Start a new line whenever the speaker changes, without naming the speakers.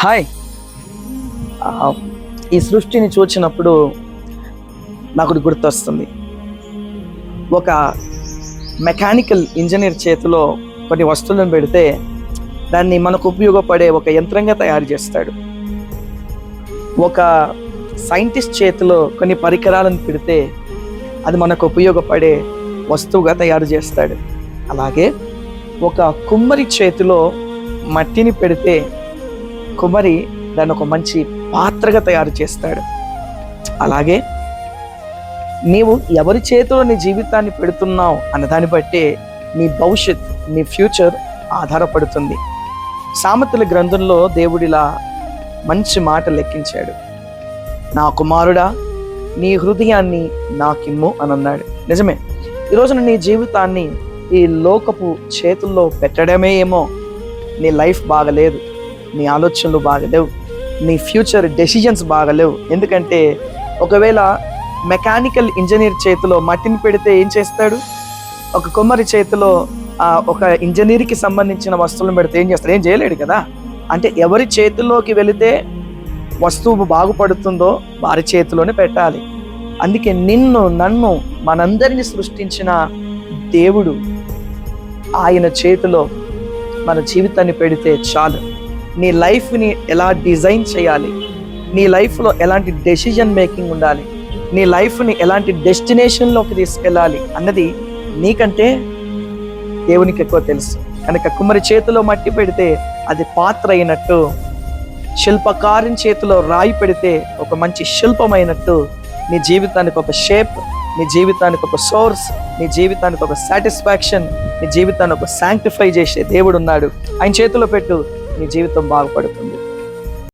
Hi. ఈ సృష్టిని చూచినప్పుడు నాకు ఒకటి గుర్తొస్తుంది. ఒక మెకానికల్ ఇంజనీర్ చేతిలో కొన్ని వస్తువులను పెడితే దాన్ని మనకు ఉపయోగపడే ఒక యంత్రంగా తయారు చేస్తాడు. ఒక సైంటిస్ట్ చేతిలో కొన్ని పరికరాలను పెడితే అది మనకు ఉపయోగపడే వస్తువుగా తయారు చేస్తాడు. అలాగే ఒక కుమ్మరి చేతిలో మట్టిని పెడితే కుమ్మరి దాన్ని ఒక మంచి పాత్రగా తయారు చేస్తాడు. అలాగే నీవు ఎవరి చేతిలో నీ జీవితాన్ని పెడుతున్నావు అన్న దాన్ని బట్టే నీ భవిష్యత్, నీ ఫ్యూచర్ ఆధారపడుతుంది. సామెతల గ్రంథంలో దేవుడిలా మంచి మాట లెక్కించాడు. నా కుమారుడా, నీ హృదయాన్ని నాకిమ్ము అని అన్నాడు. నిజమే, ఈరోజున నీ జీవితాన్ని ఈ లోకపు చేతుల్లో పెట్టడమే ఏమో నీ లైఫ్ బాగలేదు, నీ ఆలోచనలు బాగలేవు, నీ ఫ్యూచర్ డెసిషన్స్ బాగలేవు. ఎందుకంటే ఒకవేళ మెకానికల్ ఇంజనీర్ చేతిలో మట్టిని పెడితే ఏం చేస్తాడు? ఒక కుమ్మరి చేతిలో ఒక ఇంజనీర్కి సంబంధించిన వస్తువులను పెడితే ఏం చేస్తాడు? ఏం చేయలేడు కదా. అంటే ఎవరి చేతిలోకి వెళితే వస్తువు బాగుపడుతుందో వారి చేతిలోనే పెట్టాలి. అందుకే నిన్ను, నన్ను, మనందరినీ సృష్టించిన దేవుడు ఆయన చేతిలో మన జీవితాన్ని పెడితే చాలు. నీ లైఫ్ని ఎలా డిజైన్ చేయాలి, నీ లైఫ్లో ఎలాంటి డెసిజన్ మేకింగ్ ఉండాలి, నీ లైఫ్ని ఎలాంటి డెస్టినేషన్లోకి తీసుకెళ్ళాలి అన్నది నీకంటే దేవునికి ఎక్కువ తెలుసు. కనుక కుమ్మరి చేతిలో మట్టి పెడితే అది పాత్ర అయినట్టు, శిల్పకారుని చేతిలో రాయి పెడితే ఒక మంచి శిల్పమైనట్టు, నీ జీవితానికి ఒక షేప్, నీ జీవితానికి ఒక సోర్స్, నీ జీవితానికి ఒక సాటిస్ఫాక్షన్, నీ జీవితాన్ని ఒక శాంక్టిఫై చేసే దేవుడు ఉన్నాడు. ఆయన చేతిలో పెట్టు, నీ జీవితం బాగుపడుతుంది.